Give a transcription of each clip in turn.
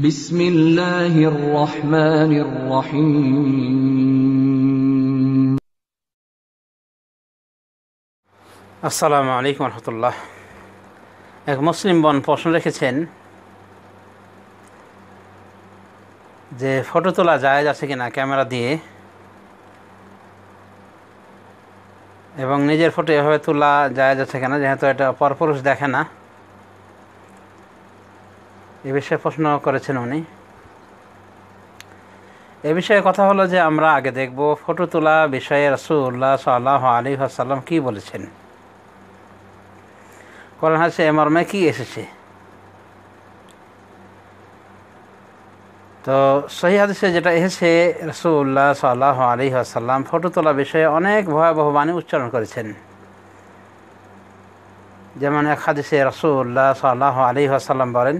বিসমিল্লাহির রহমানির রহিম। আসসালামু আলাইকুম রহমতুল্লাহ। এক মুসলিম বোন প্রশ্ন রেখেছেন যে ফটো তোলা জায়েজ আছে কিনা ক্যামেরা দিয়ে, এবং নিজের ফটো এভাবে তোলা জায়েজ আছে কিনা, যেহেতু এটা পরপুরুষ দেখে না। এ বিষয়ে প্রশ্ন করেছেন উনি। এ বিষয়ে কথা হলো যে আমরা আগে দেখব ফটো তোলা বিষয়ে রাসূলুল্লাহ সাল্লাল্লাহু আলাইহি ওয়াসাল্লাম কী বলেছেন, কোরআন হাদিসে এ মর্মে কী এসেছে। তো সহিহ হাদিসে যেটা এসেছে, রাসূলুল্লাহ সাল্লাল্লাহু আলাইহি ওয়াসাল্লাম ফটো তোলা বিষয়ে অনেক ভয়াবহ বাণী উচ্চারণ করেছেন। যেমন এক হাদিসে রাসূলুল্লাহ সাল্লাল্লাহু আলাইহি ওয়াসাল্লাম বলেন,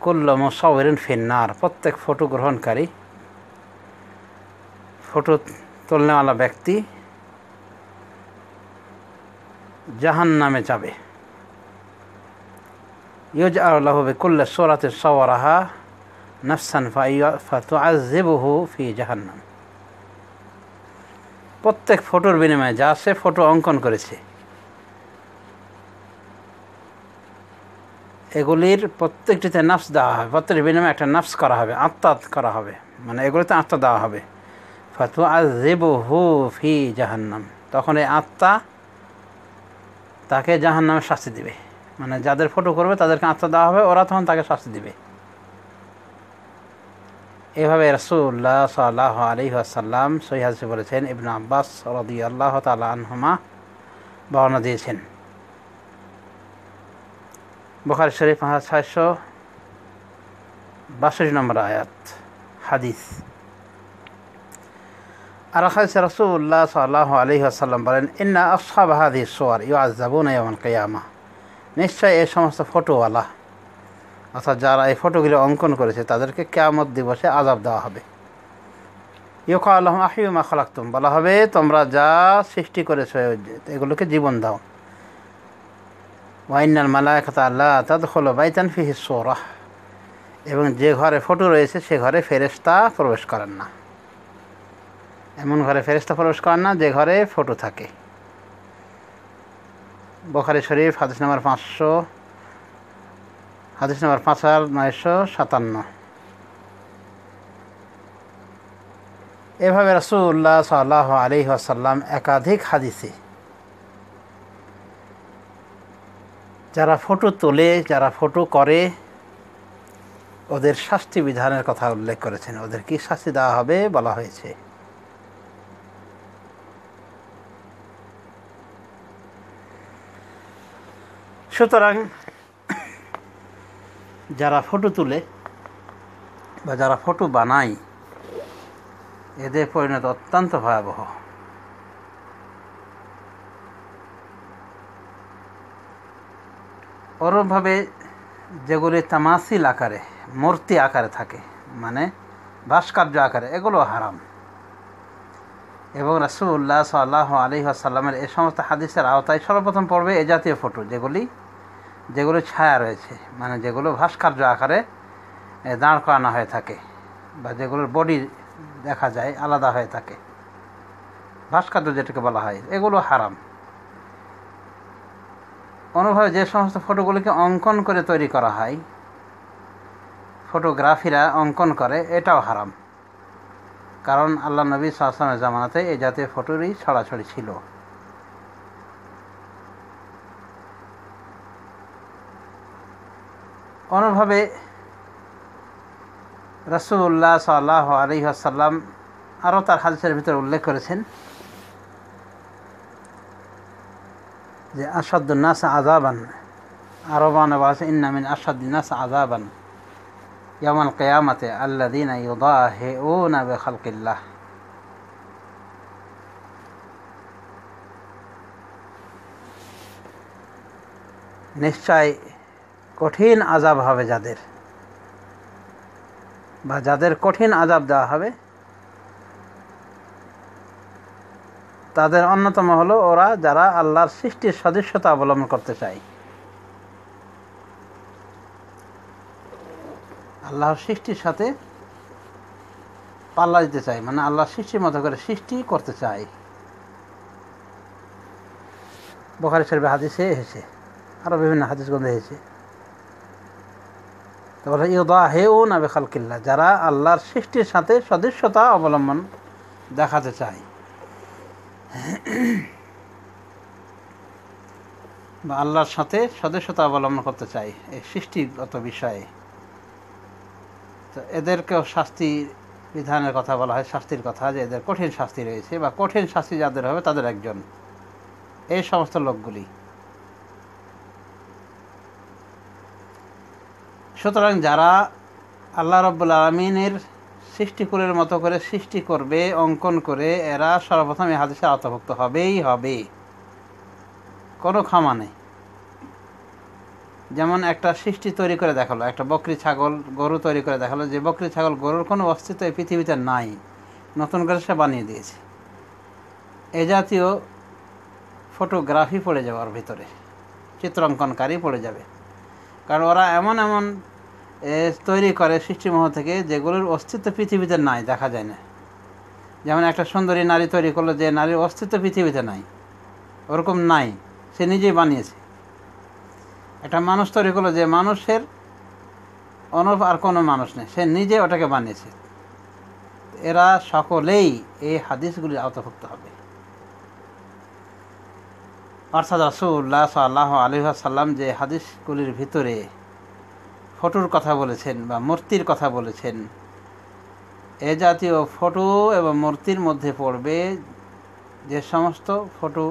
কুল্লু মুসাউরিন ফিন্নার, প্রত্যেক ফটো গ্রহণকারী, ফটো তুলনেওয়ালা ব্যক্তি জাহান্নামে যাবে। ইউজআউ লাহু বিকুল্লি সূরাতিন সাওয়ারাহা নাফসান ফাতুআযযিবুহু ফি জাহান্নাম। প্রত্যেক ফটোর বিনিময়ে, যা সে ফটো অঙ্কন করেছে, এগুলির প্রত্যেকটিতে নাফস দেওয়া হবে, প্রত্যেকটির বিনিময়ে একটা নাফস করা হবে, আত্মা করা হবে, মানে এগুলিতে আত্মা দেওয়া হবে। ফাতুআযযিবুহু ফি জাহান্নাম, তখন এই আত্মা তাকে জাহান্নামে শাস্তি দিবে। মানে যাদের ফটো করবে তাদেরকে আত্মা দেওয়া হবে, ওরা তখন তাকে শাস্তি দিবে। এভাবে রাসূলুল্লাহ সাল্লাল্লাহু আলাইহি ওয়াসাল্লাম সহিহ হাদিসে বলেছেন। ইবনে আব্বাস রাদিয়াল্লাহু তাআলা আনহুমা বর্ণনা দিয়েছেন। বুখারী শরীফ 662 নম্বর আয়াত হাদিস। আর হাদিসে রাসূলুল্লাহ সাল্লাল্লাহু আলাইহি ওয়াসাল্লাম বলেন, ইন্না আসহাব হাযিহিস সুওয়ার ইউআযযাবুনা ইয়াওমাল কিয়ামাহ, নিশ্চয় এই সমস্ত ফটোওয়ালা, অর্থাৎ যারা এই ফটোগুলো অঙ্কন করেছে, তাদেরকে কিয়ামত দিবসে আযাব দেওয়া হবে। ইউকালু লাহুম আহয়ু মা খালাকতুম, বলা হবে তোমরা যা সৃষ্টি করেছো এগুলোকে জীবন দাও। ওয়া ইন্নাল মালায়েকাতা লা তাদখুলু বাইতান ফিহি সূরাহ, এবং যে ঘরে ফটো রয়েছে সে ঘরে ফেরেশতা প্রবেশ করেন না। এমন ঘরে ফেরেশতা প্রবেশ করেন না যে ঘরে ফটো থাকে। বুখারী শরীফ হাদিস নম্বর 5957। এভাবে রাসূলুল্লাহ সাল্লাল্লাহু আলাইহি ওয়াসাল্লাম একাধিক হাদিসে যারা ফটো তোলে, যারা ফটো করে, ওদের শাস্তি বিধানের কথা উল্লেখ করেছেন। ওদের কি শাস্তি দেওয়া হবে বলা হয়েছে। সুতরাং যারা ফটো তুলে বা যারা ফটো বানায়, এদের পরিণতি অত্যন্ত ভয়াবহ। ওরমভাবে যেগুলি তামাসিল আকারে, মূর্তি আকারে থাকে, মানে ভাস্কর্য আকারে, এগুলো হারাম। এবং রাসূলুল্লাহ সাল্লাল্লাহু আলাইহি ওয়াসাল্লামের এই সমস্ত হাদিসের আওতায় সর্বপ্রথম পড়বে এ জাতীয় ফটো, যেগুলো ছায়া রয়েছে, মানে যেগুলো ভাস্কর্য আকারে দাঁড় করানো হয়ে থাকে, বা যেগুলোর বডি দেখা যায় আলাদা হয়ে থাকে, ভাস্কর্য যেটাকে বলা হয়, এগুলো হারাম। অনুভাবে যে সমস্ত ফটোগুলিকে অঙ্কন করে তৈরি করা হয়, ফটোগ্রাফিরা অঙ্কন করে, এটাও হারাম। কারণ আল্লাহ নবী সাল্লাল্লাহু আলাইহি ওয়াসাল্লামের জামানাতে এই জাতীয় ফটোরই ছড়াছড়ি ছিল। অনুভাবে রাসূলুল্লাহ সাল্লাল্লাহু আলাইহি ওয়াসাল্লাম আরও তার হাদিসের ভিতরে উল্লেখ করেছেন যে আশাদ্দুন নাস আযাবান, আরও বর্ণনা আছে, ইন্না মিন আশাদ্দিন নাস আযাবান ইয়াওমাল কিয়ামাতি আল্লাযীনা ইউদাহিউনা বিখালকিল্লাহ। নিশ্চয় কঠিন আযাব হবে যাদের কঠিন আযাব দেওয়া হবে, তাদের অন্যতম হলো ওরা যারা আল্লাহর সৃষ্টির সদস্যতা অবলম্বন করতে চায়। আল্লাহর সৃষ্টির সাথে পাল্লা দিতে চায়, মানে আল্লাহর সৃষ্টির মতো করে সৃষ্টি করতে চায়। বুখারী শরীফে হাদিসে এসেছে, আরও বিভিন্ন হাদিস গ্রন্থে এসেছে। তারপরে ইউদাহিউনা বিখালকিল্লাহ, যারা আল্লাহর সৃষ্টির সাথে সদৃশ্যতা অবলম্বন দেখাতে চায় বা আল্লাহর সাথে সদস্যতা অবলম্বন করতে চাই এই সৃষ্টিগত বিষয়ে। তো এদেরকেও শাস্তি বিধানের কথা বলা হয়, শাস্তির কথা, যে এদের কঠিন শাস্তি রয়েছে বা কঠিন শাস্তি যাদের হবে তাদের একজন এই সমস্ত লোকগুলি। সুতরাং যারা আল্লাহ রাব্বুল আলামিনের সৃষ্টিকুলের মতো করে সৃষ্টি করবে অঙ্কন করে, এরা সর্বপ্রথম এই হাদিসের আওতাভুক্ত হবেই হবে, কোনো ক্ষমা নেই। যেমন একটা সৃষ্টি তৈরি করে দেখালো, একটা বকরি ছাগল গরু তৈরি করে দেখালো, যে বকরি ছাগল গরুর কোনো অস্তিত্ব এই পৃথিবীতে নাই, নতুন করে সে বানিয়ে দিয়েছে। এ জাতীয় ফটোগ্রাফি পড়ে যাবে ওর ভিতরে, চিত্রাঙ্কনকারী পড়ে যাবে। কারণ ওরা এমন এমন তৈরি করে সৃষ্টিমহ থেকে যেগুলোর অস্তিত্ব পৃথিবীতে নাই, দেখা যায় না। যেমন একটা সুন্দরী নারী তৈরি করলো, যে নারীর অস্তিত্ব পৃথিবীতে নাই, ওরকম নাই, সে নিজেই বানিয়েছে। একটা মানুষ তৈরি করলো, যে মানুষের অনুরূপ আর কোনো মানুষ নেই, সে নিজে ওটাকে বানিয়েছে। এরা সকলেই এই হাদিসগুলি আওতাভুক্ত হবে। অর্থাৎ রাসূলুল্লাহ সাল্লাল্লাহু আলাইহি ওয়াসাল্লাম যে হাদিসগুলির ভিতরে ফটোর কথা বলেছেন বা মূর্তির কথা বলেছেন, এ জাতীয় ফটো এবং মূর্তির মধ্যে পড়বে যে সমস্ত ফটো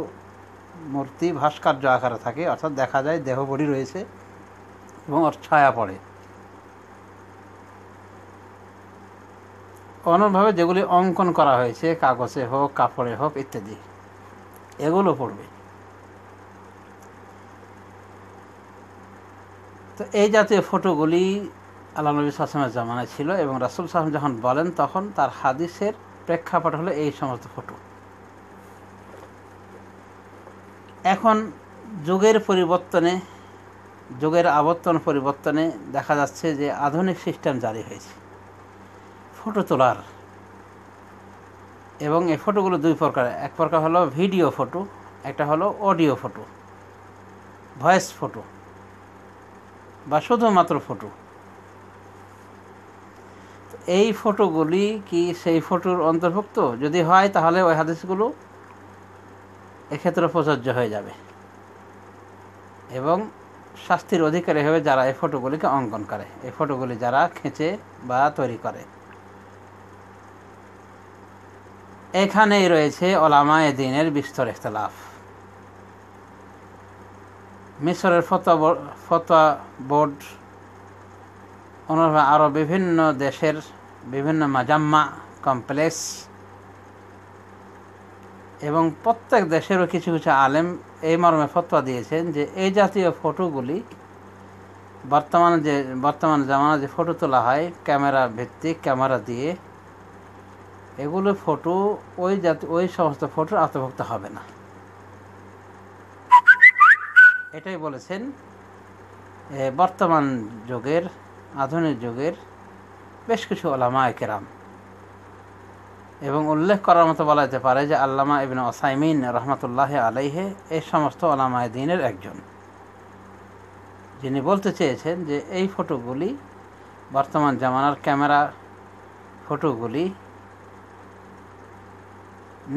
মূর্তি ভাস্কর্য আকারে থাকে, অর্থাৎ দেখা যায় দেহ বডি রয়েছে এবং ওর ছায়া পড়ে। অনুরূপভাবে যেগুলি অঙ্কন করা হয়েছে, কাগজে হোক কাপড়ে হোক ইত্যাদি, এগুলো পড়বে। তো এই জাতীয় ফটোগুলি আল্লাহ নবী সাল্লাল্লাহু আলাইহি ওয়াসাল্লামের জামানায় ছিল, এবং রাসূল সাল্লাল্লাহু আলাইহি ওয়াসাল্লাম যখন বলেন তখন তার হাদিসের প্রেক্ষাপট হলো এই সমস্ত ফটো। এখন যুগের পরিবর্তনে, যুগের আবর্তন পরিবর্তনে দেখা যাচ্ছে যে আধুনিক সিস্টেম জারি হয়েছে ফটো তোলার। এবং এই ফটোগুলো দুই প্রকার, এক প্রকার হলো ভিডিও ফটো, একটা হলো অডিও ফটো, ভয়েস ফটো বা শুধুমাত্র ফটো। এই ফটোগুলি কি সেই ফটোর অন্তর্ভুক্ত? যদি হয় তাহলে ওই হাদিসগুলো এক্ষেত্রে প্রযোজ্য হয়ে যাবে এবং শাস্তির অধিকারী হবে যারা এই ফটোগুলিকে অঙ্কন করে, এই ফটোগুলি যারা খেঁচে বা তৈরি করে। এখানেই রয়েছে ওলামায়ে দ্বীনের বিস্তর ইখতিলাফ। মিশরের ফতোয়া বোর্ড অনুযায়ী আরও বিভিন্ন দেশের বিভিন্ন মাজাম্মা কমপ্লেক্স এবং প্রত্যেক দেশেরও কিছু কিছু আলেম এই মর্মে ফতোয়া দিয়েছেন যে এই জাতীয় ফটোগুলি বর্তমান জামানা যে ফটো তোলা হয় ক্যামেরা ভিত্তিক, ক্যামেরা দিয়ে, এগুলো ফটো ওই সমস্ত ফটোর আওতাভুক্ত হবে না। এটাই বলেছেন বর্তমান যুগের, আধুনিক যুগের বেশ কিছু উলামায়ে কেরাম। এবং উল্লেখ করার মতো বলা যেতে পারে যে আল্লামা ইবনে উসাইমিন রহমতুল্লাহ আলাইহি এই সমস্ত উলামায়ে দ্বীনের একজন, যিনি বলতে চেয়েছেন যে এই ফটোগুলি বর্তমান জামানার ক্যামেরা ফটোগুলি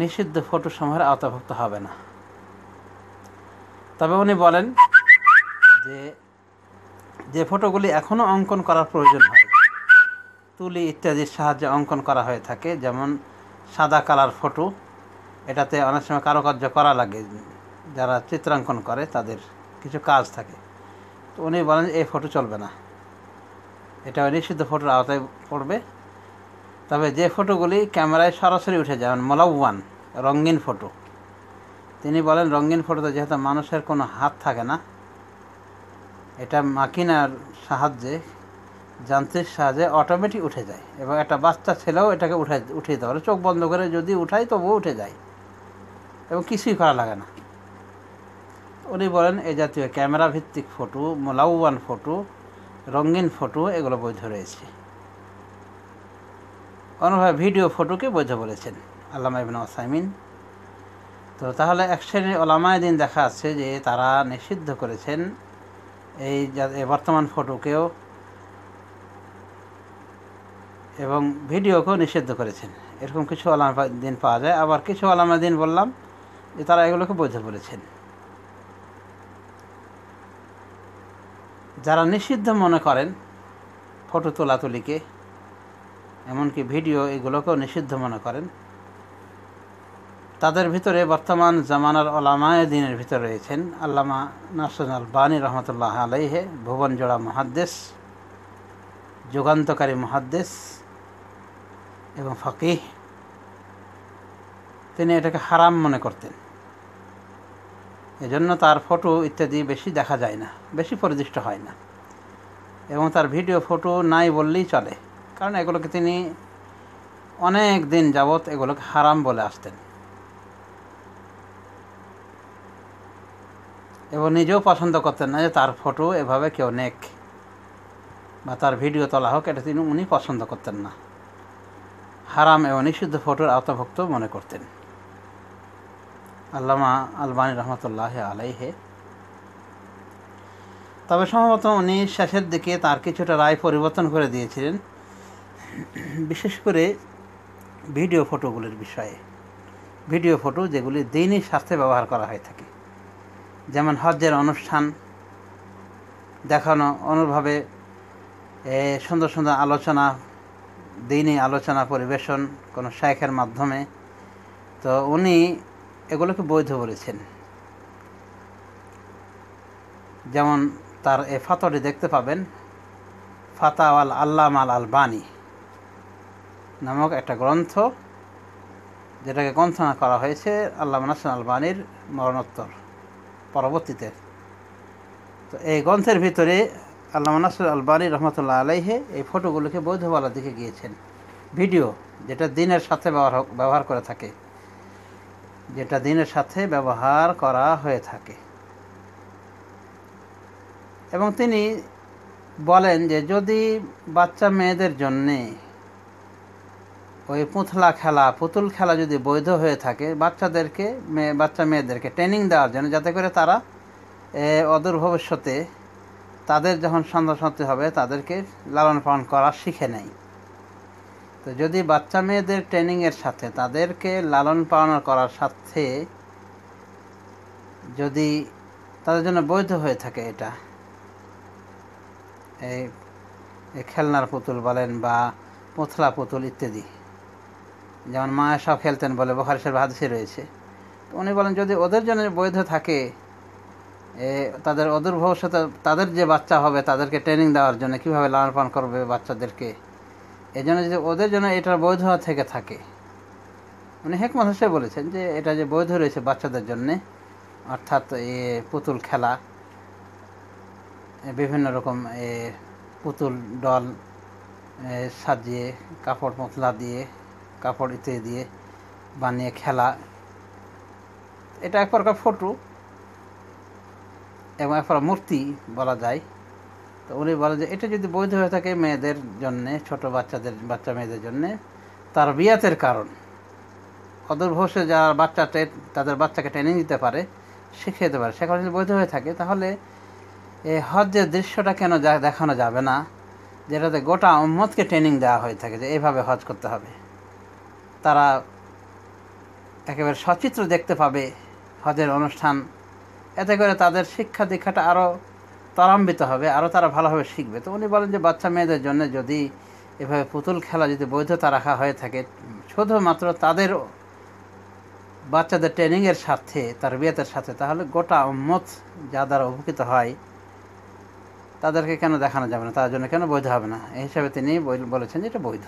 নিষিদ্ধ ফটো সমূহের আওতাভুক্ত হবে না। তবে উনি বলেন যে ফটোগুলি এখনও অঙ্কন করার প্রয়োজন হয়, তুলি ইত্যাদির সাহায্যে অঙ্কন করা হয়ে থাকে, যেমন সাদা কালার ফটো, এটাতে অনেক সময় কারুকার্য করা লাগে, যারা চিত্রাঙ্কন করে তাদের কিছু কাজ থাকে। তো উনি বলেন এই ফটো চলবে না, এটা নিষিদ্ধ ফটোর আওতায় পড়বে। তবে যে ফটোগুলি ক্যামেরায় সরাসরি উঠে যায়, মোলাওয়ান রঙিন ফটো, তিনি বলেন রঙিন ফটোতে যেহেতু মানুষের কোনো হাত থাকে না, এটা মাকিনার সাহায্যে, যান্ত্রিক সাহায্যে অটোমেটিক উঠে যায়, এবং একটা বাচ্চা ছেলেও এটাকে উঠে দিতে পারে, চোখ বন্ধ করে যদি উঠাই তবুও উঠে যায় এবং কিছুই করা লাগে না। উনি বলেন এই জাতীয় ক্যামেরা ভিত্তিক ফটো, মোলাওয়ান ফটো রঙিন ফটো এগুলো বৈধ রয়েছে। অন্যভাবে ভিডিও ফটোকে বৈধ বলেছেন আল্লামা ইবনে উসাইমিন। তো তাহলে এক শ্রেণীর ওলামায়ে দ্বীন দেখা যাচ্ছে যে তারা নিষিদ্ধ করেছেন এই বর্তমান ফটোকেও এবং ভিডিওকেও নিষিদ্ধ করেছেন। এরকম কিছু ওলামা দ্বীন পাওয়া যায়। আবার কিছু ওলামা দ্বীন বললাম যে তারা এগুলোকে বৈধ বলেছেন। যারা নিষিদ্ধ মনে করেন ফটো তোলাতুলিকে, এমনকি ভিডিও এগুলোকেও নিষিদ্ধ মনে করেন, তাদের ভিতরে বর্তমান জামানার ওলামায়ে দ্বীনের ভিতরে রয়েছেন আল্লামা নাসরুল আলবানী রহমতুল্লাহ আলাইহে, ভুবন জোড়া মুহাদ্দিস, যুগান্তকারী মুহাদ্দিস এবং ফকিহ। তিনি এটাকে হারাম মনে করতেন, এজন্য তার ফটো ইত্যাদি বেশি দেখা যায় না, বেশি পরিদৃষ্ট হয় না, এবং তার ভিডিও ফটো নাই বললেই চলে, কারণ এগুলোকে তিনি অনেক দিন যাবৎ এগুলোকে হারাম বলে আসতেন এবং নিজেও পছন্দ করতেন না যে তার ফটো এভাবে কেউ নেক বা তার ভিডিও তোলা হোক, এটা তিনি উনি পছন্দ করতেন না, হারাম এবং নিষিদ্ধ ফটোর আওতাভুক্ত মনে করতেন আল্লামা আলবানী রহমতুল্লাহ আলাইহে। তবে সম্ভবত উনি শেষের দিকে তার কিছুটা রায় পরিবর্তন করে দিয়েছিলেন, বিশেষ করে ভিডিও ফটোগুলির বিষয়ে। ভিডিও ফটো যেগুলি দ্বীনী স্বার্থে ব্যবহার করা হয়ে থাকে, যেমন হজ্জের অনুষ্ঠান দেখানো, অনুভাবে সুন্দর সুন্দর আলোচনা, দ্বীনী আলোচনা পরিবেশন কোনো শাইখের মাধ্যমে, তো উনি এগুলোকে বৈধ বলেছেন। যেমন তার এ ফাতোয়াটি দেখতে পাবেন, ফাতাওয়াল আল্লামা আল আলবানী নামক একটা গ্রন্থ, যেটাকে গ্রন্থনা করা হয়েছে আল্লামা নাসরুল আলবানীর মরণোত্তর পরবর্তীতে। তো এই গ্রন্থের ভিতরে আল্লামা নাসরুল আলবানী রহমতুল্লাহ আলাইহে এই ফটোগুলোকে বৈধ বলার দিকে গিয়েছেন। ভিডিও যেটা দ্বীনের সাথে ব্যবহার করে থাকে, যেটা দ্বীনের সাথে ব্যবহার করা হয়ে থাকে। এবং তিনি বলেন যে যদি বাচ্চা মেয়েদের জন্যে ওই পুতুল খেলা যদি বৈধ হয়ে থাকে, বাচ্চা মেয়েদেরকে ট্রেনিং দেওয়ার জন্য, যাতে করে তারা অদূর ভবিষ্যতে তাদের যখন সন্তান সন্ততি হবে তাদেরকে লালন পালন করা শিখে নেয়। তো যদি বাচ্চা মেয়েদের ট্রেনিংয়ের সাথে তাদেরকে লালন পালন করার সাথে যদি তাদের জন্য বৈধ হয়ে থাকে এটা, এই খেলনার পুতুল বলেন বা পুতলা পুতুল ইত্যাদি, যেমন মায়ের সব খেলতেন বলে বুখারী শরীফে হাদিসে রয়েছে। তো উনি বলেন যদি ওদের জন্য বৈধ থাকে, তাদের অদূর ভবিষ্যতে তাদের যে বাচ্চা হবে তাদেরকে ট্রেনিং দেওয়ার জন্য কীভাবে লালন পালন করবে বাচ্চাদেরকে, এই জন্য যদি ওদের জন্য এটার বৈধ থেকে থাকে, উনি হিকমত হিসেবে বলেছেন যে এটা যে বৈধ রয়েছে বাচ্চাদের জন্যে, অর্থাৎ পুতুল খেলা, বিভিন্ন রকম পুতুল ডল সাজিয়ে কাপড় মশলা দিয়ে কাপড় ইত্যাদি দিয়ে বানিয়ে খেলা, এটা এক প্রকার ফটো এবং এক প্রকার মূর্তি বলা যায়। তো উনি বলেন যে এটা যদি বৈধ হয়ে থাকে মেয়েদের জন্যে, ছোট বাচ্চা মেয়েদের জন্যে, তার বিয়াতের কারণ, অদূর ভবিষ্যতে যারা তাদের বাচ্চাকে ট্রেনিং দিতে পারে, শিখিয়ে দিতে পারে, সেখানে যদি বৈধ হয়ে থাকে, তাহলে এই হজ্জের দৃশ্যটা কেন দেখানো যাবে না, যেটাতে গোটা উম্মতকে ট্রেনিং দেওয়া হয়ে থাকে যে এইভাবে হজ করতে হবে। তারা একেবারে সচিত্র দেখতে পাবে হজের অনুষ্ঠান, এতে করে তাদের শিক্ষা দীক্ষাটা আরও ত্বরান্বিত হবে, আরও তারা ভালোভাবে শিখবে। তো উনি বলেন যে বাচ্চা মেয়েদের জন্য যদি এভাবে পুতুল খেলা যদি বৈধতা রাখা হয়ে থাকে, শুধুমাত্র তাদের বাচ্চাদের ট্রেনিংয়ের সাথে, তার বিয়েতের সাথে, তাহলে গোটা উম্মত যা দ্বারা উপকৃত হয় তাদেরকে কেন দেখানো যাবে না, তার জন্য কেন বৈধ হবে না। এই হিসাবে তিনি বলেছেন যে এটা বৈধ।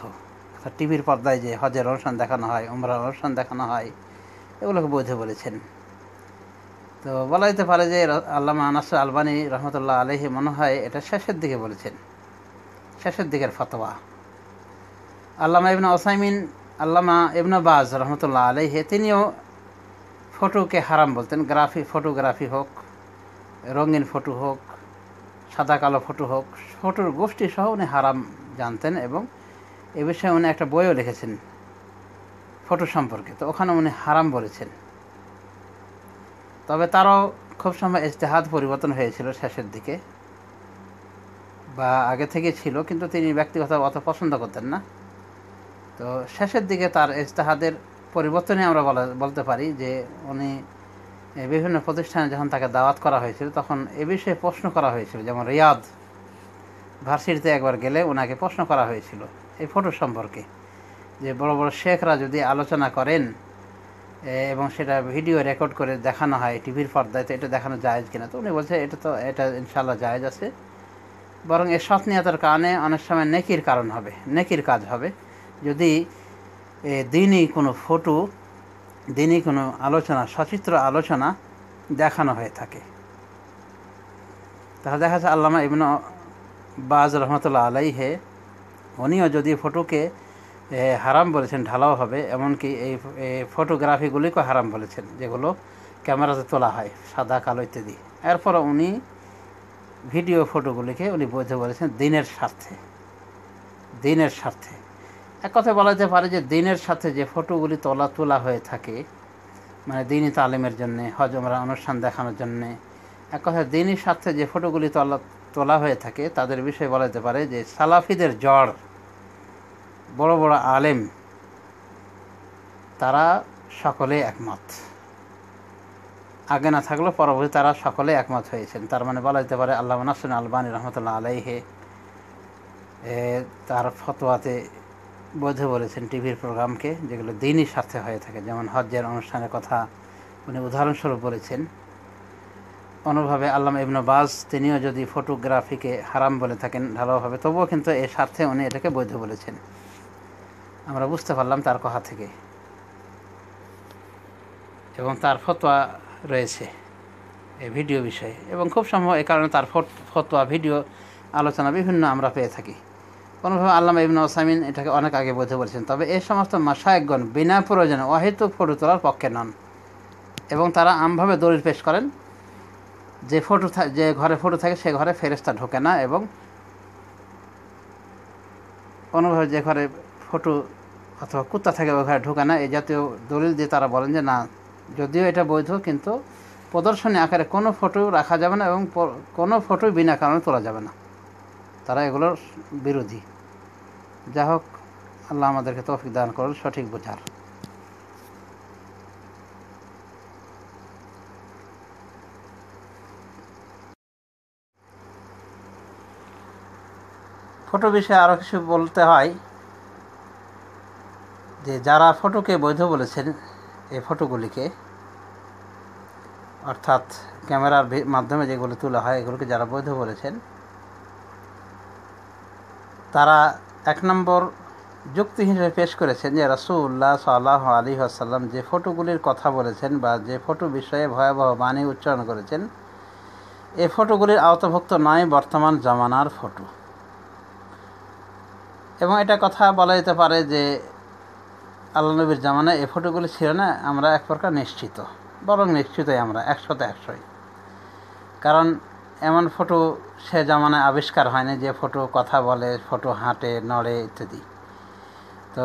টিভির পর্দায় যে হজের অনুষ্ঠান দেখানো হয়, উমরার অনুষ্ঠান দেখানো হয়, এগুলোকে বৈধ বলেছেন। তো বলা যেতে পারে যে আল্লামা নাসরুল আলবানী রহমতুল্লাহ আলাইহি মনে হয় এটা শেষের দিকে বলেছেন, শেষের দিকের ফতোয়া। আল্লামা ইবনে উসাইমিন, আল্লামা ইবনে বাজ রহমতুল্লাহ আলাইহি, তিনিও ফটোকে হারাম বলতেন। ফটোগ্রাফি হোক, রঙিন ফটো হোক, সাদা কালো ফটো হোক, ফটোর গোষ্ঠী সহ উনি হারাম জানতেন এবং এ বিষয়ে উনি একটা বইও লিখেছেন ফটো সম্পর্কে। তো ওখানে উনি হারাম বলেছেন। তবে তারও খুব সময় ইজতিহাদ পরিবর্তন হয়েছিল শেষের দিকে, বা আগে থেকে ছিল, কিন্তু তিনি ব্যক্তিগত অত পছন্দ করতেন না। তো শেষের দিকে তার ইজতিহাদের পরিবর্তনে আমরা বলতে পারি যে উনি বিভিন্ন প্রতিষ্ঠানে যখন তাকে দাওয়াত করা হয়েছিল তখন এ বিষয়ে প্রশ্ন করা হয়েছিল। যেমন রিয়াদ ভার্সিটিতে একবার গেলে ওনাকে প্রশ্ন করা হয়েছিল এই ফটো সম্পর্কে, যে বড় বড় শেখরা যদি আলোচনা করেন এবং সেটা ভিডিও রেকর্ড করে দেখানো হয় টিভির পর্দায়, তো এটা দেখানো জায়েজ কিনা। তো উনি বলছে এটা ইনশাআল্লাহ জায়েজ আছে, বরং এ সৎ নিয়তের কারণে অনেক সময় নেকির কারণ হবে, নেকির কাজ হবে। যদি দিনই কোনো ফটো, দিনই কোনো আলোচনা, সচিত্র আলোচনা দেখানো হয়ে থাকে, তাহলে দেখা যাচ্ছে আল্লামা ইবনে বাজ রহমতুল্লাহ আলাইহে উনিও যদি ফটোকে হারাম বলেছেন ঢালাও হবে, এমনকি এই ফটোগ্রাফিগুলিকেও হারাম বলেছেন যেগুলো ক্যামেরাতে তোলা হয় সাদা কালো ইত্যাদি। এরপরও উনি ভিডিও ফটোগুলিকে উনি বৈধ বলেছেন দিনের স্বার্থে। দিনের স্বার্থে এক কথায় বলা যেতে পারে যে দিনের সাথে যে ফটোগুলি তোলা হয়ে থাকে, মানে দিনী তালিমের জন্যে, হজ উমরা অনুষ্ঠান দেখানোর জন্যে, এক কথায় দিনের স্বার্থে যে ফটোগুলি তোলা হয়ে থাকে তাদের বিষয়ে বলা যেতে পারে যে সালাফিদের জড় বড় বড় আলেম তারা সকলে একমত, আগে না থাকলেও পরবর্তী তারা সকলে একমত হয়েছেন। তার মানে বলা যেতে পারে আল্লামা নাসিরুদ্দিন আলবানী রহমতুল্লাহ আলাইহে তার ফতোয়াতে বৈধ বলেছেন টিভির প্রোগ্রামকে যেগুলো দিনই স্বার্থে হয়ে থাকে। যেমন হজ্জের অনুষ্ঠানের কথা উনি উদাহরণস্বরূপ বলেছেন। অনুভাবে আল্লামা ইবনে বাজ তিনিও যদি ফটোগ্রাফিকে হারাম বলে থাকেন ঢালাওভাবে, তবুও কিন্তু এর স্বার্থে উনি এটাকে বৈধ বলেছেন, আমরা বুঝতে পারলাম তার কথা থেকে। এবং তার ফতোয়া রয়েছে এই ভিডিও বিষয়ে, এবং খুব সম্ভব এই কারণে তার ফতোয়া ভিডিও আলোচনা বিভিন্ন আমরা পেয়ে থাকি। কোনোভাবে আল্লামা ইবনে উসাইমিন এটাকে অনেক আগে বৈধ বলেছেন। তবে এই সমস্ত মাশায়েখগণ বিনা প্রয়োজনে অহেতুক ফটো তোলার পক্ষে নন, এবং তারা আমভাবে দলিল পেশ করেন যে ঘরে ফটো থাকে সে ঘরে ফেরেশতা ঢোকে না, এবং কোনোভাবে যে ঘরে ফটো অথবা কুত্তা থাকে ওই ঘরে ঢোকে না, এই জাতীয় দলিল দিয়ে তারা বলেন যে না, যদিও এটা বৈধ কিন্তু প্রদর্শনী আকারে কোনো ফটো রাখা যাবে না এবং কোনো ফটোই বিনা কারণে তোলা যাবে না। তারা এগুলোর বিরোধী। যা হোক, আল্লাহ আমাদেরকে তৌফিক দান করুন সঠিক বোঝার। ফটো বিষয়ে আরও কিছু বলতে হয় যে যারা ফটোকে বৈধ বলেছেন, এই ফটোগুলিকে অর্থাৎ ক্যামেরার মাধ্যমে যেগুলো তোলা হয় এগুলোকে যারা বৈধ বলেছেন, তারা এক নম্বর যুক্তি হিসেবে পেশ করেছেন যে রাসূলুল্লাহ সাল্লাল্লাহু আলাইহি ওয়াসাল্লাম যে ফটোগুলির কথা বলেছেন বা যে ফটো বিষয়ে ভয়াবহ বাণী উচ্চারণ করেছেন, এই ফটোগুলির আওতাভুক্ত নয় বর্তমান জামানার ফটো। এবং এটা কথা বলা যেতে পারে যে আল্লাহ নবীর জামানায় এই ফটোগুলি ছিল না, আমরা এক প্রকার নিশ্চিত, বরং নিশ্চিতই আমরা 100-100। কারণ এমন ফটো সে জামানায় আবিষ্কার হয়নি যে ফটো কথা বলে, ফটো হাঁটে, নড়ে ইত্যাদি। তো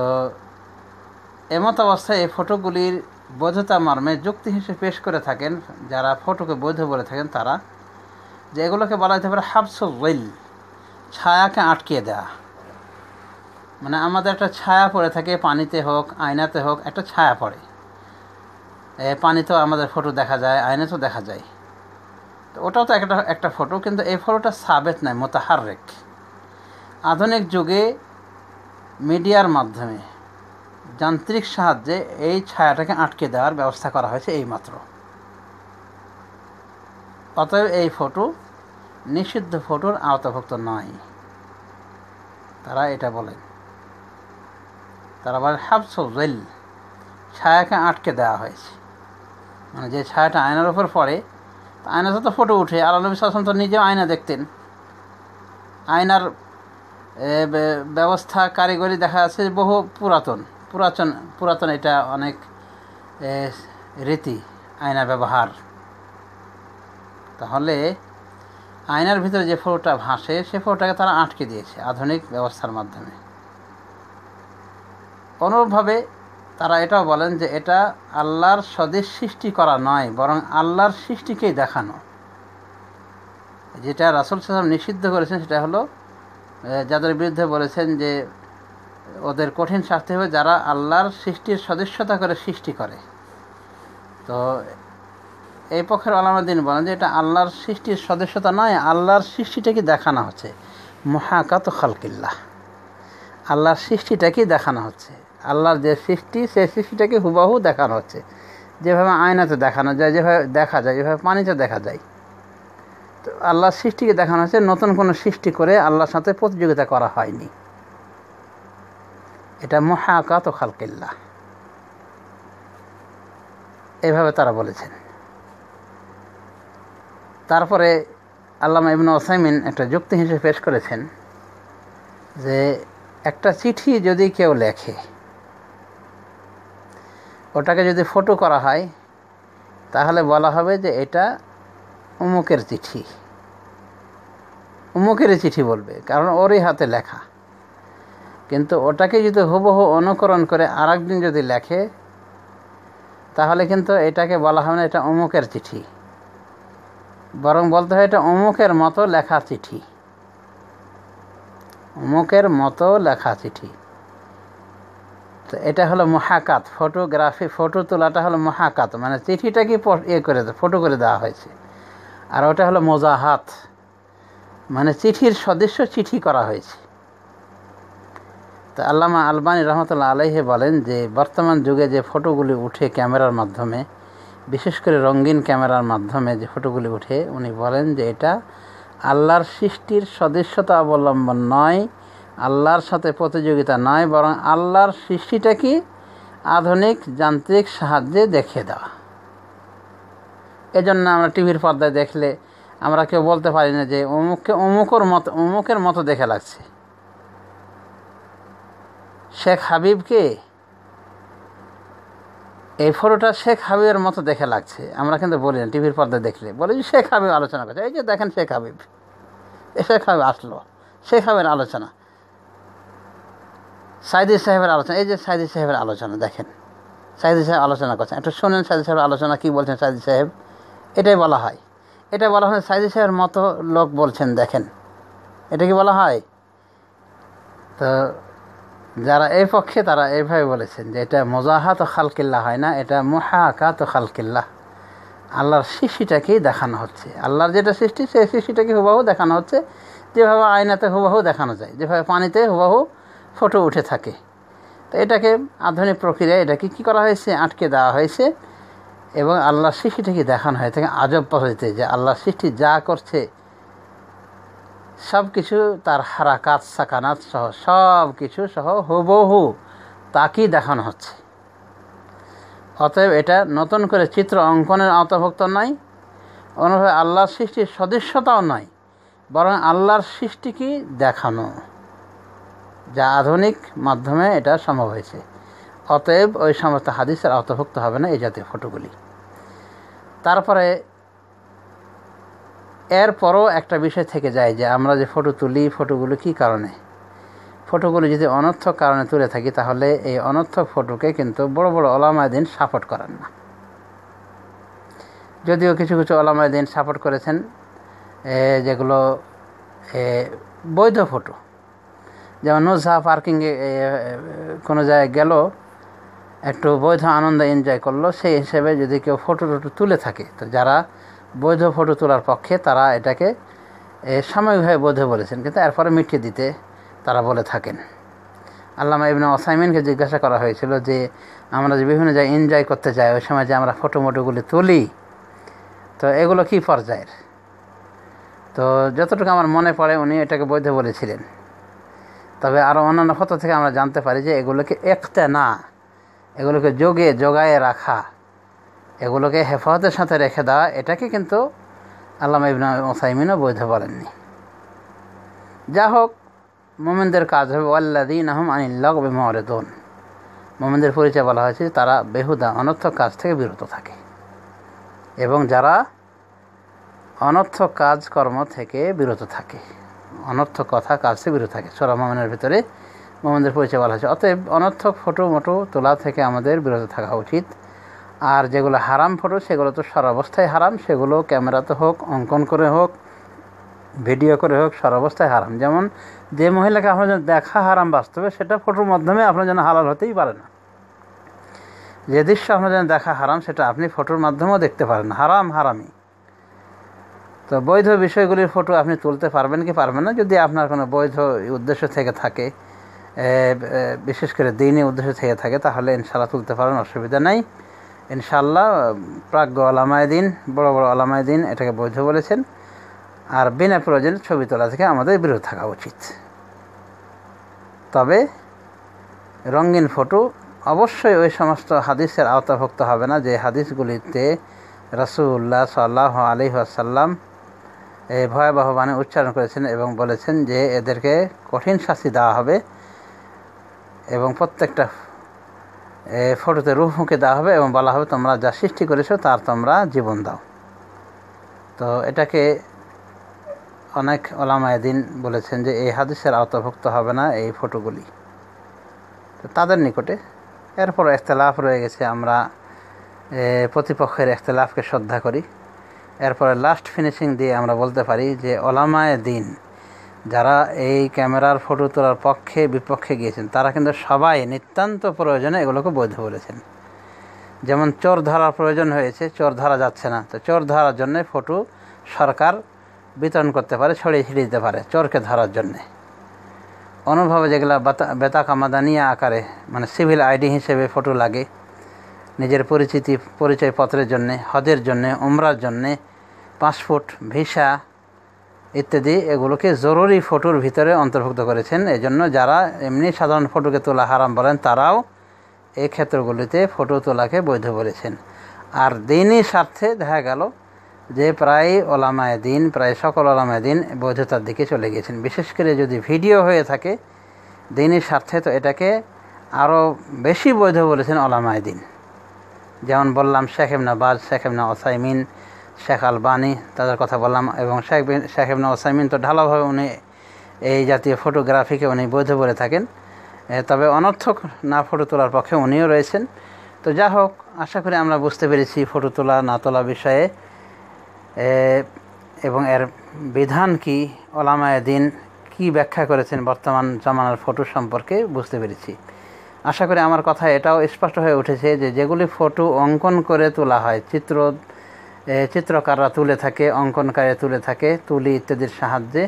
এমত অবস্থায় এই ফটোগুলির বৈধতা মর্মে যুক্তি হিসেবে পেশ করে থাকেন যারা ফটোকে বৈধ বলে থাকেন তারা, যে এগুলোকে বলা যেতে পারে হাবসুল ওয়াইল, ছায়াকে আটকিয়ে দেওয়া। মানে আমাদের একটা ছায়া পড়ে থাকে, পানিতে হোক আয়নাতে হোক একটা ছায়া পড়ে, পানিতেও আমাদের ফটো দেখা যায়, আয়নাতেও দেখা যায়। তো ওটাও তো একটা ফটো, কিন্তু এই ফটোটা সাবেত নয়, মুতাহাররিক। আধুনিক যুগে মিডিয়ার মাধ্যমে যান্ত্রিক সাহায্যে এই ছায়াটাকে আটকে দেওয়ার ব্যবস্থা করা হয়েছে এইমাত্র। অতএব এই ফটো নিষিদ্ধ ফটোর আওতাভুক্ত নয়, তারা এটা বলেন। তারা বলে হাবসুল ওয়াইল, ছায়াকে আটকে দেওয়া হয়েছে। মানে যে ছায়াটা আয়নার উপর পড়ে, আয়নাতে তো ফটো উঠে, আল্লাহ নবী সাল্লাল্লাহু আলাইহি ওয়াসাল্লাম তো নিজেও আয়না দেখতেন। আয়নার ব্যবস্থা কারিগরি দেখা যাচ্ছে বহু পুরাতন এটা অনেক রীতি আয়না ব্যবহার। তাহলে আয়নার ভিতরে যে ফটোটা ভাসে সে ফটোটাকে তারা আটকে দিয়েছে আধুনিক ব্যবস্থার মাধ্যমে। অনুরূপভাবে তারা এটাও বলেন যে এটা আল্লাহর স্বদেশ সৃষ্টি করা নয়, বরং আল্লাহর সৃষ্টিকেই দেখানো। যেটা রাসূল সাল্লাল্লাহু আলাইহি ওয়াসাল্লাম নিষিদ্ধ করেছেন সেটা হলো যাদের বিরুদ্ধে বলেছেন যে ওদের কঠিন শাস্তি হবে যারা আল্লাহর সৃষ্টির সদস্যতা করে সৃষ্টি করে। তো এই পক্ষের উলামাদ্দিন বলেন যে এটা আল্লাহর সৃষ্টির সদস্যতা নয়, আল্লাহর সৃষ্টিটাকে দেখানো হচ্ছে। মুহাকাত খালকিল্লাহ, আল্লাহর সৃষ্টিটাকেই দেখানো হচ্ছে। আল্লাহর যে সৃষ্টি সেই সৃষ্টিটাকে হুবহু দেখানো হচ্ছে, যেভাবে আয়নাতে দেখানো যায়, যেভাবে দেখা যায়, যেভাবে পানিতে দেখা যায়। তো আল্লাহর সৃষ্টিকে দেখানো হচ্ছে, নতুন কোনো সৃষ্টি করে আল্লাহর সাথে প্রতিযোগিতা করা হয়নি। এটা মুহাকাত খালকিল্লাহ, এইভাবে তারা বলেছেন। তারপরে আল্লামা ইবনে উসাইমিন একটা যুক্তি হিসেবে পেশ করেছেন যে একটা চিঠি যদি কেউ লেখে, ওটাকে যদি ফটো করা হয় তাহলে বলা হবে যে এটা অমুকের চিঠি, অমুকেরই চিঠি বলবে, কারণ ওরই হাতে লেখা। কিন্তু ওটাকে যদি হুবহু অনুকরণ করে আরেকদিন যদি লেখে তাহলে কিন্তু এটাকে বলা হবে না এটা অমুকের চিঠি, বরং বলতে হয় এটা অমুকের মতো লেখা চিঠি, অমুকের মতো লেখা চিঠি। তো এটা হলো মুহাকাত, ফটোগ্রাফি, ফটো তোলাটা হলো মুহাকাত, মানে চিঠিটাকে ফটো করে দেওয়া হয়েছে। আর ওটা হলো মোজাহাত, মানে চিঠির সদস্য চিঠি করা হয়েছে। তো আল্লামা আলবানী রহমতুল্লাহ আলাইহি বলেন যে বর্তমান যুগে যে ফটোগুলি উঠে ক্যামেরার মাধ্যমে, বিশেষ করে রঙিন ক্যামেরার মাধ্যমে যে ফটোগুলি উঠে, উনি বলেন যে এটা আল্লাহর সৃষ্টির সদস্যতা অবলম্বন নয়, আল্লাহর সাথে প্রতিযোগিতা নয়, বরং আল্লাহর সৃষ্টিটাকে আধুনিক যান্ত্রিক সাহায্যে দেখিয়ে দেওয়া। এজন্য আমরা টিভির পর্দায় দেখলে আমরা কেউ বলতে পারি না যে অমুককে অমুকের মতো দেখে লাগছে। শেখ হাবিবকে এই ফটোটা শেখ হাবিবের মতো দেখে লাগছে, আমরা কিন্তু বলি না। টিভির পর্দায় দেখলে বলি যে শেখ হাবিব আলোচনা করছে, এই যে দেখেন শেখ হাবিব, এই শেখ হাবিব আসলো, শেখ হাবিবের আলোচনা, সাইদি সাহেবের আলোচনা, এই যে সাইদি সাহেবের আলোচনা, দেখেন সাইদি সাহেব আলোচনা করছেন, একটু শোনেন সাইদি সাহেবের আলোচনা কী বলছেন সাইদি সাহেব। এটাই বলা হয়, এটা বলা হয় সাইদি সাহেবের মতো লোক বলছেন, দেখেন, এটা কি বলা হয়? তো যারা এই পক্ষে তারা এইভাবে বলেছেন যে এটা মোজাহাত ও খালকিল্লাহ হয় না, এটা মুহাকাত ও খালকিল্লাহ, আল্লাহর সৃষ্টিটাকেই দেখানো হচ্ছে। আল্লাহর যেটা সৃষ্টি সেই সৃষ্টিটাকে হুবহু দেখানো হচ্ছে, যেভাবে আয়নাতে হুবহু দেখানো যায়, যেভাবে পানিতে হুবহু ফটো উঠে থাকে। তো এটাকে আধুনিক প্রক্রিয়ায় এটাকে কী করা হয়েছে, আটকে দেওয়া হয়েছে এবং আল্লাহর সৃষ্টিটাকে দেখানো হয়ে থাকে আজব পদ্ধতিতে, যে আল্লাহর সৃষ্টি যা করছে সব কিছু তার হারাকাত সাকানাত সহ সব কিছু সহ হুবহু তাকেই দেখানো হচ্ছে। অতএব এটা নতুন করে চিত্র অঙ্কনের আওতাভুক্ত নয়, অনুভাবে আল্লাহর সৃষ্টির সদস্যতাও নয়, বরং আল্লাহর সৃষ্টিকেই দেখানো, যা আধুনিক মাধ্যমে এটা সম্ভব হয়েছে। অতএব ওই সমস্ত হাদিসের আওতাভুক্ত হবে না এই জাতীয় ফটোগুলি। তারপরে এরপরও একটা বিষয় থেকে যায় যে আমরা যে ফটো তুলি, ফটোগুলো কী কারণে, ফটোগুলো যদি অনর্থক কারণে তুলে থাকি তাহলে এই অনর্থক ফটোকে কিন্তু বড় বড় ওলামায়ে দ্বীন সাপোর্ট করেন না। যদিও কিছু কিছু ওলামায়ে দ্বীন সাপোর্ট করেছেন যেগুলো বৈধ ফটো, যেমন নুজহা পার্কিংয়ে কোনো জায়গায় গেল, একটু বৈধ আনন্দ এনজয় করলো, সেই হিসেবে যদি কেউ ফটো তুলে থাকে, তো যারা বৈধ ফটো তোলার পক্ষে তারা এটাকে সাময়িকভাবে বৈধ বলেছেন, কিন্তু এরপরে মিটিয়ে দিতে তারা বলে থাকেন। আল্লামা ইবনে উসাইমিনকে জিজ্ঞাসা করা হয়েছিল যে আমরা যে বিভিন্ন জায়গায় এনজয় করতে যাই, ওই সময় যে আমরা ফটোমোটোগুলি তুলি, তো এগুলো কী পর্যায়ের? তো যতটুকু আমার মনে পড়ে উনি এটাকে বৈধ বলেছিলেন। তবে আরও অন্যান্য ফটো থেকে আমরা জানতে পারি যে এগুলোকে ইক্তেনা, এগুলোকে জোগায়ে রাখা, এগুলোকে হেফাজতের সাথে রেখে দেওয়া, এটাকে কিন্তু আল্লামা ইবনে উসাইমিনও বৈধ বলেননি। যা হোক, মুমিনদের কাজ হবে ওয়াল্লাযীনা হুম আনিল লাগবি মুরিদুন, মুমিনদের পরিচয় বলা হয়েছে তারা বেহুদা অনর্থক কাজ থেকে বিরত থাকে এবং যারা অনর্থক কাজকর্ম থেকে বিরত থাকে, অনর্থক কথা কাজ থেকে বিরত থাকে। সূরা মুমিনের ভিতরে মুমিনদের পরিচয় বলা হয়েছে। অতএব অনর্থক ফটো মোটো তোলা থেকে আমাদের বিরত থাকা উচিত। আর যেগুলো হারাম ফটো সেগুলো তো সর্বাবস্থায় হারাম, সেগুলো ক্যামেরাতে হোক, অঙ্কন করে হোক, ভিডিও করে হোক, সর্বাবস্থায় হারাম। যেমন যে মহিলাকে আপনার জন্য দেখা হারাম বাস্তবে, সেটা ফটোর মাধ্যমে আপনার জন্য হালাল হতেই পারে না। যে দৃশ্য আপনার জন্য দেখা হারাম সেটা আপনি ফটোর মাধ্যমেও দেখতে পারেন না, হারাম হারামি। তো বৈধ বিষয়গুলির ফটো আপনি তুলতে পারবেন কি পারবেন না, যদি আপনার কোনো বৈধ উদ্দেশ্য থেকে থাকে, বিশেষ করে দ্বীনি উদ্দেশ্য থেকে থাকে, তাহলে ইনশাআল্লাহ তুলতে পারেন, অসুবিধা নাই ইনশাআল্লাহ। প্রাজ্ঞ ওলামায়ে দ্বীন, বড় বড় ওলামায়ে দ্বীন এটাকে বৈধ বলেছেন। আর বিনা প্রয়োজনে ছবি তোলা থেকে আমাদের বিরত থাকা উচিত। তবে রঙিন ফটো অবশ্যই ওই সমস্ত হাদিসের আওতাভুক্ত হবে না যে হাদিসগুলিতে রাসূলুল্লাহ সাল্লাল্লাহু আলাইহি ওয়াসাল্লাম এই ভয়াবহ বাণী উচ্চারণ করেছেন এবং বলেছেন যে এদেরকে কঠিন শাস্তি দেওয়া হবে এবং প্রত্যেকটা ফটোতে রূহ ফুঁকে দেওয়া হবে এবং বলা হবে তোমরা যা সৃষ্টি করেছো তার তোমরা জীবন দাও। তো এটাকে অনেক ওলামায়ে দ্বীন বলেছেন যে এই হাদিসের আওতাভুক্ত হবে না এই ফটোগুলি। তো তাদের নিকটে এরপর ইখতিলাফ রয়ে গেছে, আমরা প্রতিপক্ষের ইখতিলাফকে শ্রদ্ধা করি। এরপরে লাস্ট ফিনিশিং দিয়ে আমরা বলতে পারি যে ওলামায়ে দ্বীন যারা এই ক্যামেরার ফটো তোলার পক্ষে বিপক্ষে গিয়েছেন তারা কিন্তু সবাই নিতান্ত প্রয়োজনে এগুলোকে বৈধ বলেছেন। যেমন চোর ধরার প্রয়োজন হয়েছে, চোর ধরা যাচ্ছে না, তো চোর ধরার জন্য ফটো সরকার বিতরণ করতে পারে, ছড়িয়ে ছিটিয়ে দিতে পারে চোরকে ধরার জন্যে। অনুভাবে যেগুলো বেতাকা মাদানিয়া আকারে, মানে সিভিল আইডি হিসেবে ফটো লাগে নিজের পরিচয়পত্রের জন্যে, হজের জন্যে, উমরার জন্যে, পাসপোর্ট, ভিসা ইত্যাদি, এগুলোকে জরুরি ফটোর ভিতরে অন্তর্ভুক্ত করেছেন। এজন্য যারা এমনি সাধারণ ফটোকে তোলা হারাম বলেন তারাও এই ক্ষেত্রগুলিতে ফটো তোলাকে বৈধ বলেছেন। আর দ্বীনি স্বার্থে দেখা গেল যে প্রায় ওলামায়ে দ্বীন, প্রায় সকল ওলামায়ে দ্বীন বৈধতার দিকে চলে গিয়েছেন। বিশেষ করে যদি ভিডিও হয়ে থাকে দ্বীনি স্বার্থে, তো এটাকে আরও বেশি বৈধ বলেছেন ওলামায়ে দ্বীন। যেমন বললাম শেখ ইবনে বাজ, শেখ ইবনে উসাইমিন, শেখ আলবানী, তাদের কথা বললাম। এবং শেখ ইবনে উসাইমিন তো ঢালাভাবে উনি এই জাতীয় ফটোগ্রাফিকে উনি বৈধ বলে থাকেন, তবে অনর্থক না ফটো তোলার পক্ষে উনিও রয়েছেন। তো যা হোক, আশা করি আমরা বুঝতে পেরেছি ফটো তোলা না তোলা বিষয়ে এবং এর বিধান কি, ওলামায়ে দ্বীন কী ব্যাখ্যা করেছেন বর্তমান জামানার ফটো সম্পর্কে বুঝতে পেরেছি। আশা করি আমার কথা এটাও স্পষ্ট হয়ে উঠেছে যে যেগুলি ফটো অঙ্কন করে তোলা হয়, চিত্রকাররা তুলে থাকে, অঙ্কনকারী তুলে থাকে, তুলি ইত্যাদির সাহায্যে,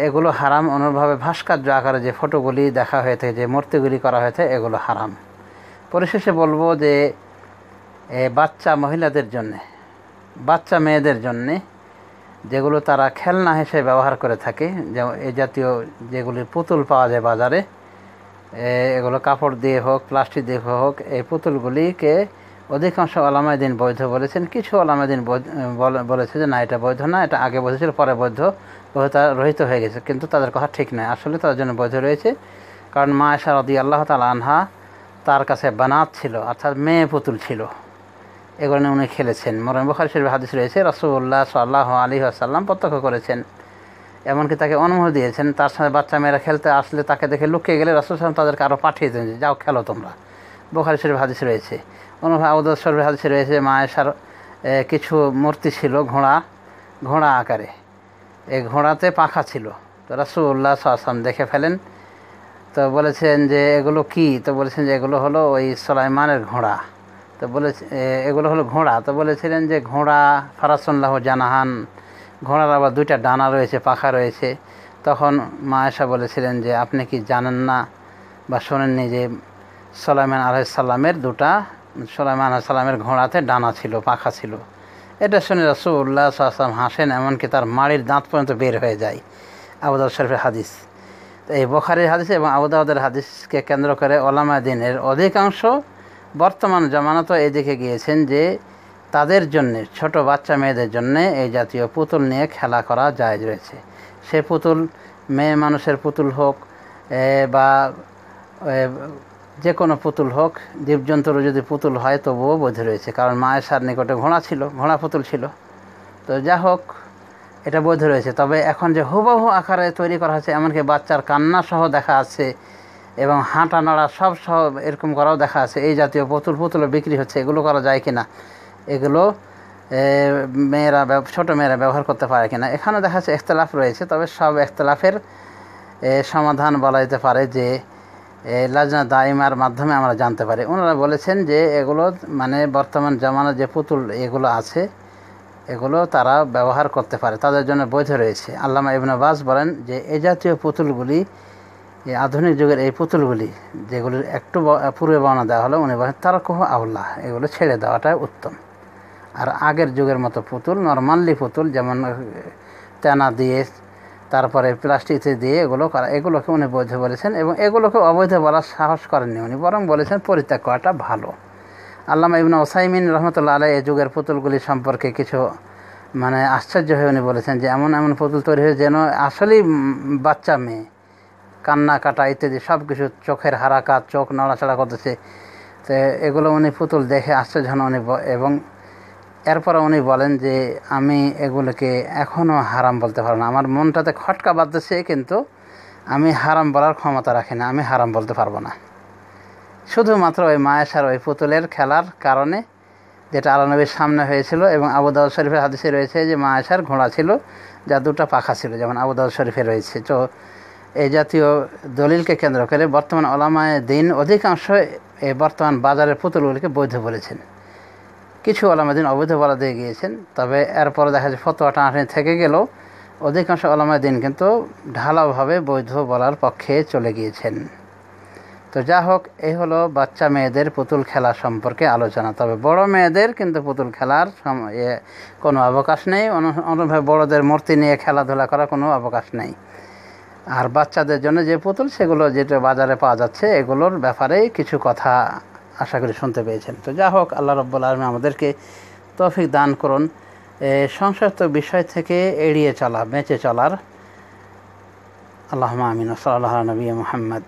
এগুলো হারাম। অনুরূপভাবে ভাস্কর্য আকারে যে ফটোগুলি দেখা হয়ে থাকে, যে মূর্তিগুলি করা হয়ে থাকে, এগুলো হারাম। পরিশেষে বলবো যে বাচ্চা মহিলাদের জন্যে, বাচ্চা মেয়েদের জন্যে যেগুলো তারা খেলনা হিসেবে ব্যবহার করে থাকে, যেমন এই জাতীয় যেগুলির পুতুল পাওয়া যায় বাজারে, এগুলো কাপড় দিয়ে হোক, প্লাস্টিক দিয়ে হোক, এই পুতুলগুলিকে অধিকাংশ ওলামায়ে দ্বীন বৈধ বলেছেন। কিছু ওলামায়ে দ্বীন বলেছে যে না, এটা বৈধ না, এটা আগে বৈধ ছিল, পরে বৈধতা রহিত হয়ে গেছে। কিন্তু তাদের কথা ঠিক নয়, আসলে তাদের জন্য বৈধ রয়েছে। কারণ মা আয়েশা রাদিয়াল্লাহু তাআলা আনহা, তার কাছে বানাত ছিল, অর্থাৎ মেয়ে পুতুল ছিল, এগুলো নিয়ে উনি খেলেছেন। বুখারী শরীফে হাদিস রয়েছে, রাসূলুল্লাহ সাল্লাল্লাহু আলাইহি ওয়াসাল্লাম প্রত্যক্ষ করেছেন, এমনকি তাকে অনুমতি দিয়েছেন। তার সাথে বাচ্চা মেয়েরা খেলতে আসলে তাকে দেখে লুকিয়ে গেলে রাসূল সাল্লাল্লাহু আলাইহি ওয়াসাল্লাম তাদেরকে আরও পাঠিয়ে দেন যে যাও খেলো তোমরা। বুখারী শরীফে হাদিস রয়েছে। অনুভব আবু দাউদ শরীফে হাদিস রয়েছে, মা আয়েশার কিছু মূর্তি ছিল ঘোড়া আকারে, এই ঘোড়াতে পাখা ছিল। তো রাসূলুল্লাহ সাল্লাল্লাহু আলাইহি ওয়াসাল্লাম দেখে ফেলেন, তো বলেছেন যে এগুলো কি? তো বলেছেন যে এগুলো হলো ওই সুলাইমানের ঘোড়া। তো এগুলো হলো ঘোড়া। তো বলেছিলেন যে ঘোড়া ফারাসুন লাহু জানাহান, ঘোড়ার আবার দুইটা ডানা রয়েছে, পাখা রয়েছে। তখন মা আয়েশা বলেছিলেন যে আপনি কি জানেন না বা শোনেননি যে সুলাইমান আলাইহিস সালামের ঘোড়াতে ডানা ছিল, পাখা ছিল। এটা শুনে রাসূলুল্লাহ সাল্লাল্লাহু আলাইহি ওয়াসাল্লাম হাসেন, এমনকি তার মাড়ির দাঁত পর্যন্ত বের হয়ে যায়। আবু দাউদ শরীফের হাদিস। তো এই বুখারীর হাদিস এবং আবু দাউদের হাদিসকে কেন্দ্র করে ওলামায়ে দ্বীনের অধিকাংশ বর্তমান জামানাতেও এদিকে গিয়েছেন যে তাদের জন্যে, ছোট বাচ্চা মেয়েদের জন্যে এই জাতীয় পুতুল নিয়ে খেলা করা জায়েজ রয়েছে। সে পুতুল মেয়ে মানুষের পুতুল হোক বা যে কোনো পুতুল হোক, জীবজন্তুরও যদি পুতুল হয় তবুও বৈধ রয়েছে। কারণ মা আয়েশার নিকটে ঘোড়া পুতুল ছিল। তো যা হোক, এটা বৈধ রয়েছে। তবে এখন যে হুবহু আকারে তৈরি করা হয়েছে, এমনকি বাচ্চার কান্না সহ দেখা আছে এবং হাঁটা নাড়া সব সহ এরকম করাও দেখা আছে, এই জাতীয় পুতুলও বিক্রি হচ্ছে, এগুলো করা যায় কিনা, এগুলো ছোটো মেয়েরা ব্যবহার করতে পারে কিনা, এখানেও দেখা যাচ্ছে ইখতিলাফ রয়েছে। তবে সব ইখতিলাফের সমাধান বলা যেতে পারে যে লাজনা দাইমার মাধ্যমে আমরা জানতে পারি। ওনারা বলেছেন যে এগুলো মানে বর্তমান জামানার যে পুতুল এগুলো আছে, এগুলো তারা ব্যবহার করতে পারে, তাদের জন্য বৈধ রয়েছে। আল্লামা ইবনে বাজ বলেন যে এই জাতীয় পুতুলগুলি, এই আধুনিক যুগের এই পুতুলগুলি যেগুলির একটু পূর্বে বর্ণনা দেওয়া হলো, উনি বলেন তারাকুহু আউলা, এগুলো ছেড়ে দেওয়াটাই উত্তম। আর আগের যুগের মতো পুতুল, নরমালি পুতুল যেমন তেনা দিয়ে তারপরে প্লাস্টিক দিয়ে এগুলো করা, এগুলোকে উনি বৈধ বলেছেন এবং এগুলোকে অবৈধ বলার সাহস করেননি উনি, বরং বলেছেন পরিত্যাগ করাটা ভালো। আল্লামা ইবনে উসাইমিন রহমতুল্লাহ আলাইহি এই যুগের পুতুলগুলি সম্পর্কে কিছু মানে আশ্চর্য হয়ে উনি বলেছেন যে এমন এমন পুতুল তৈরি হয়েছে যেন আসলেই বাচ্চা মেয়ে, কান্না কাটা ইত্যাদি সব কিছু, চোখের হারাকাত, চোখ নড়াচড়া করতেছে। তো এগুলো উনি পুতুল দেখে আশ্চর্য হন উনি, এবং এরপর উনি বলেন যে আমি এগুলোকে এখনও হারাম বলতে পারবো না, আমার মনটাতে খটকা বাঁধতেছে, কিন্তু আমি হারাম বলার ক্ষমতা রাখি না, আমি হারাম বলতে পারবো না। শুধুমাত্র ওই মায়েশার ওই পুতুলের খেলার কারণে, যেটা আল্লাহ নবীর সামনে হয়েছিল, এবং আবু দাউদ শরীফের হাদিসে রয়েছে যে মায়েশার ঘোড়া ছিল যা দুটো পাখা ছিল, যেমন আবু দাউদ শরীফে রয়েছে। তো এই জাতীয় দলিলকে কেন্দ্র করে বর্তমান ওলামায়ে দ্বীন অধিকাংশ এই বর্তমান বাজারের পুতুলগুলিকে বৈধ বলেছেন, কিছু ওলামায়ে দ্বীন অবৈধ বলা দিয়ে গিয়েছেন। তবে এরপরে দেখা যায় ফতোয়া টানাটানি থেকে গেলেও অধিকাংশ ওলামায়ে দ্বীন কিন্তু ঢালাওভাবে বৈধ বলার পক্ষে চলে গিয়েছেন। তো যা হোক, এই হলো বাচ্চা মেয়েদের পুতুল খেলা সম্পর্কে আলোচনা। তবে বড় মেয়েদের কিন্তু পুতুল খেলার কোনো অবকাশ নেই, অনুভাবে বড়দের মূর্তি নিয়ে খেলাধুলা করার কোনো অবকাশ নেই। আর বাচ্চাদের জন্য যে পুতুল, সেগুলো যেটা বাজারে পাওয়া যাচ্ছে, এগুলোর ব্যাপারে কিছু কথা আশা করি শুনতে পেয়েছেন। তো যা হোক, আল্লাহ রাব্বুল আলামিন আমাদেরকে তৌফিক দান করুন সংশ্লিষ্ট বিষয় থেকে এড়িয়ে চলা, বেঁচে চলার। আল্লাহুম্মা আমিন। সাল্লাল্লাহু আলা নবী মুহাম্মদ।